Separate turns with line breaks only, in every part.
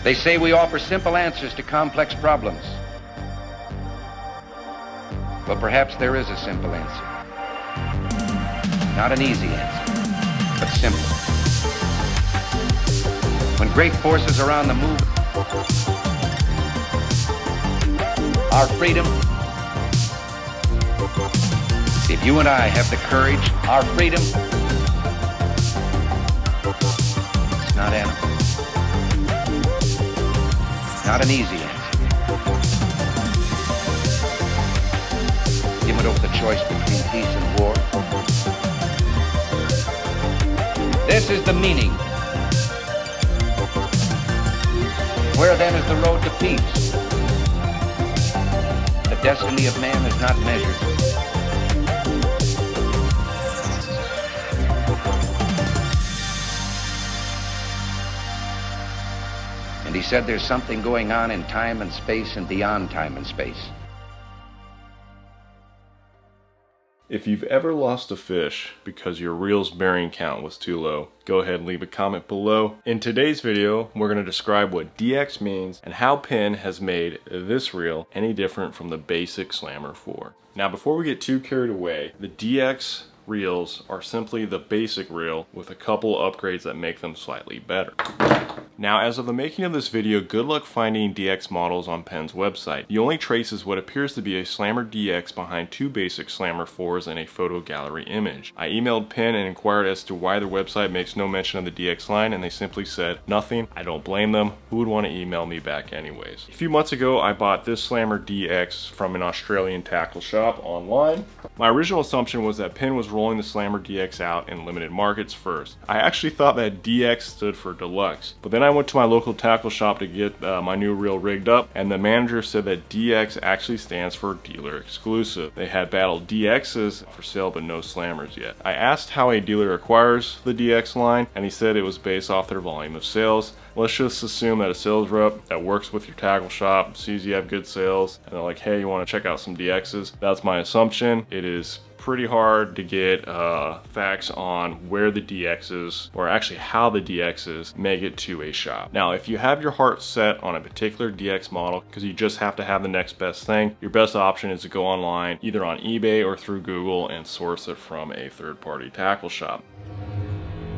They say we offer simple answers to complex problems. Well, perhaps there is a simple answer. Not an easy answer, but simple. When great forces are on the move, our freedom, if you and I have the courage, our freedom, it's not animal. Not an easy answer. Given over the choice between peace and war. This is the meaning. Where then is the road to peace? The destiny of man is not measured. And he said there's something going on in time and space and beyond time and space.
If you've ever lost a fish because your reel's bearing count was too low, go ahead and leave a comment below. In today's video, we're going to describe what DX means and how Penn has made this reel any different from the basic Slammer 4. Now before we get too carried away, the DX reels are simply the basic reel with a couple upgrades that make them slightly better. Now, as of the making of this video, good luck finding DX models on Penn's website. The only trace is what appears to be a Slammer DX behind two basic Slammer 4s and a photo gallery image. I emailed Penn and inquired as to why their website makes no mention of the DX line, and they simply said, nothing. I don't blame them. Who would want to email me back anyways? A few months ago, I bought this Slammer DX from an Australian tackle shop online. My original assumption was that Penn was rolling the Slammer DX out in limited markets first. I actually thought that DX stood for deluxe, but then I went to my local tackle shop to get my new reel rigged up, and the manager said that DX actually stands for dealer exclusive. They had battle DXs for sale but no Slammers yet. I asked how a dealer acquires the DX line, and he said it was based off their volume of sales. Let's just assume that a sales rep that works with your tackle shop sees you have good sales and they're like, hey, you want to check out some DXs? That's my assumption. It is pretty hard to get facts on where the DXs, or actually how the DXs, make it to a shop. Now, if you have your heart set on a particular DX model because you just have to have the next best thing, your best option is to go online, either on eBay or through Google, and source it from a third-party tackle shop.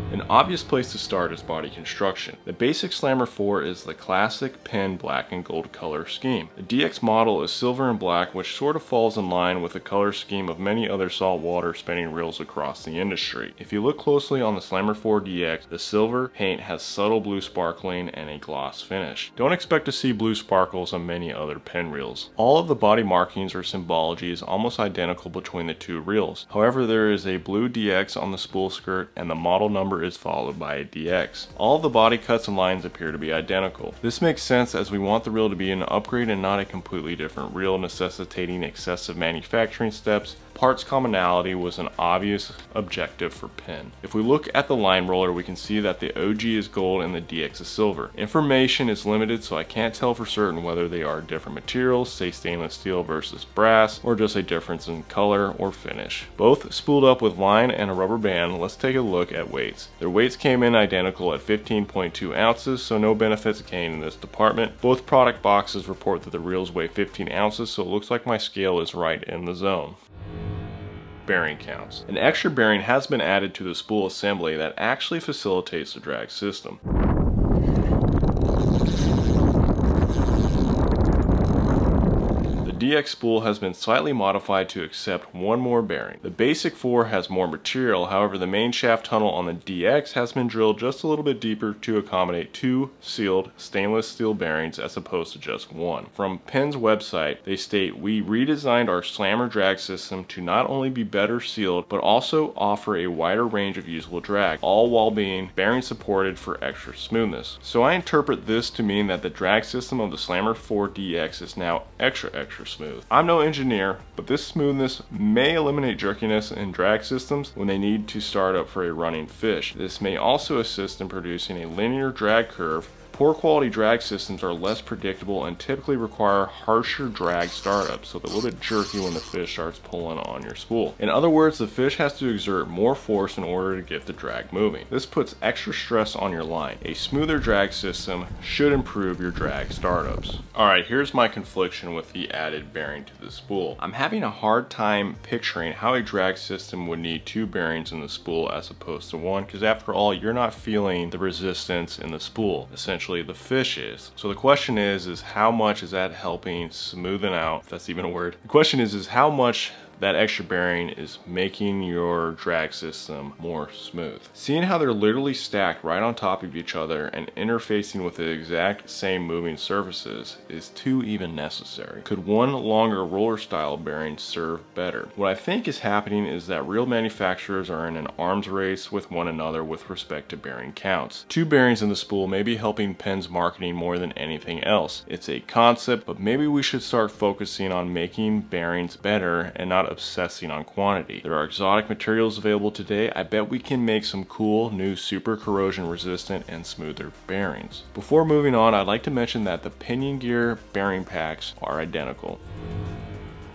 An obvious place to start is body construction. The basic Slammer 4 is the classic Penn black and gold color scheme. The DX model is silver and black, which sort of falls in line with the color scheme of many other saltwater spinning reels across the industry. If you look closely on the Slammer 4 DX, the silver paint has subtle blue sparkling and a gloss finish. Don't expect to see blue sparkles on many other Penn reels. All of the body markings or symbology is almost identical between the two reels. However, there is a blue DX on the spool skirt and the model number is followed by a DX. All of the body cuts and lines appear to be identical. This makes sense as we want the reel to be an upgrade and not a completely different reel, necessitating excessive manufacturing steps. Parts commonality was an obvious objective for Penn. If we look at the line roller, we can see that the OG is gold and the DX is silver. Information is limited, so I can't tell for certain whether they are different materials, say stainless steel versus brass, or just a difference in color or finish. Both spooled up with line and a rubber band. Let's take a look at weights. Their weights came in identical at 15.2 ounces, so no benefits gained in this department. Both product boxes report that the reels weigh 15 ounces, so it looks like my scale is right in the zone. Bearing counts. An extra bearing has been added to the spool assembly that actually facilitates the drag system. The DX spool has been slightly modified to accept one more bearing. The basic 4 has more material, however the main shaft tunnel on the DX has been drilled just a little bit deeper to accommodate two sealed stainless steel bearings as opposed to just one. From Penn's website, they state, we redesigned our Slammer drag system to not only be better sealed, but also offer a wider range of usable drag, all while being bearing supported for extra smoothness. So I interpret this to mean that the drag system of the Slammer 4 DX is now extra smooth. I'm no engineer, but this smoothness may eliminate jerkiness in drag systems when they need to start up for a running fish. This may also assist in producing a linear drag curve Poor quality drag systems are less predictable and typically require harsher drag startups, so they're a little bit jerky when the fish starts pulling on your spool. In other words, the fish has to exert more force in order to get the drag moving. This puts extra stress on your line. A smoother drag system should improve your drag startups. Alright, here's my confliction with the added bearing to the spool. I'm having a hard time picturing how a drag system would need 2 bearings in the spool as opposed to 1, because after all, you're not feeling the resistance in the spool. Essentially, the fish is. So the question is how much is that helping smoothen out, if that's even a word. The question is how much that extra bearing is making your drag system more smooth. Seeing how they're literally stacked right on top of each other and interfacing with the exact same moving surfaces, is 2 even necessary? Could one longer roller style bearing serve better? What I think is happening is that real manufacturers are in an arms race with one another with respect to bearing counts. 2 bearings in the spool may be helping Penn's marketing more than anything else. It's a concept, but maybe we should start focusing on making bearings better and not obsessing on quantity. There are exotic materials available today. I bet we can make some cool new super corrosion resistant and smoother bearings. Before moving on, I'd like to mention that the pinion gear bearing packs are identical.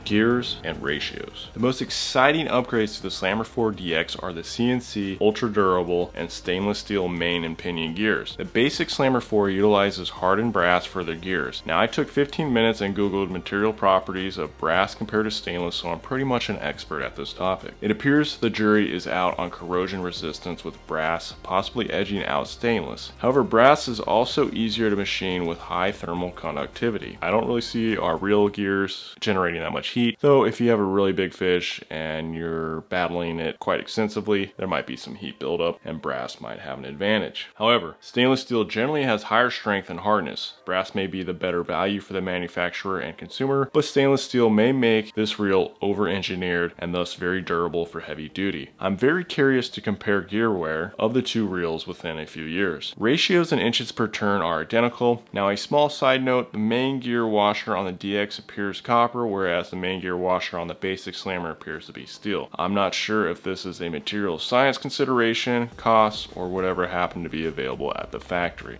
Gears and ratios. The most exciting upgrades to the SLAMMER IV DX are the CNC, ultra durable, and stainless steel main and pinion gears. The basic SLAMMER IV utilizes hardened brass for their gears. Now I took 15 minutes and googled material properties of brass compared to stainless, so I'm pretty much an expert at this topic. It appears the jury is out on corrosion resistance with brass, possibly edging out stainless. However, brass is also easier to machine with high thermal conductivity. I don't really see our real gears generating that much heat, though if you have a really big fish and you're battling it quite extensively, there might be some heat buildup and brass might have an advantage. However, stainless steel generally has higher strength and hardness. Brass may be the better value for the manufacturer and consumer, but stainless steel may make this reel over-engineered and thus very durable for heavy duty. I'm very curious to compare gear wear of the 2 reels within a few years. Ratios and inches per turn are identical. Now a small side note, the main gear washer on the DX appears copper, whereas the main gear washer on the basic SLAMMER appears to be steel. I'm not sure if this is a material science consideration, costs, or whatever happened to be available at the factory.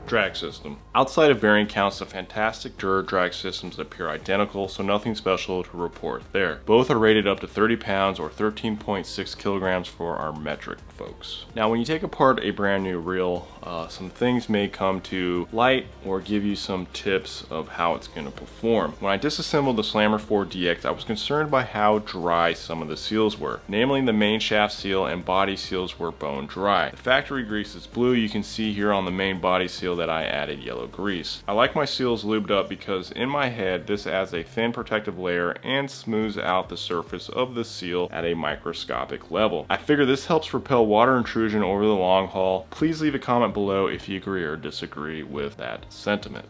Drag system. Outside of bearing counts, the fantastic Dura drag systems appear identical, so nothing special to report there. Both are rated up to 30 pounds or 13.6 kilograms for our metric folks. Now when you take apart a brand new reel, some things may come to light or give you some tips of how it's going to perform. When I disassembled the SLAMMER IV DX, I was concerned by how dry some of the seals were. Namely, the main shaft seal and body seals were bone dry. The factory grease is blue. You can see here on the main body seal that I added yellow grease. I like my seals lubed up because in my head this adds a thin protective layer and smooths out the surface of the seal at a microscopic level. I figure this helps repel water intrusion over the long haul. Please leave a comment below if you agree or disagree with that sentiment.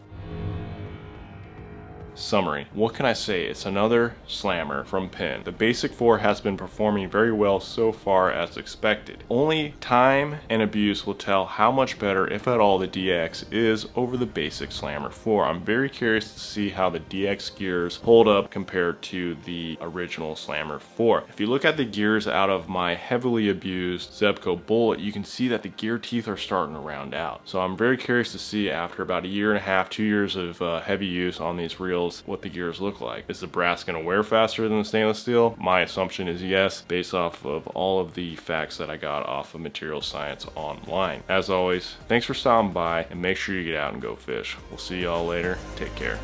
Summary. What can I say? It's another SLAMMER from Penn. The basic 4 has been performing very well so far as expected. Only time and abuse will tell how much better, if at all, the DX is over the basic SLAMMER 4. I'm very curious to see how the DX gears hold up compared to the original SLAMMER 4. If you look at the gears out of my heavily abused Zebco Bullet, you can see that the gear teeth are starting to round out. So I'm very curious to see after about a year and a half, 2 years of heavy use on these reels, what the gears look like. Is the brass going to wear faster than the stainless steel? My assumption is yes, based off of all of the facts that I got off of Material Science Online. As always, thanks for stopping by, and make sure you get out and go fish. We'll see y'all later. Take care.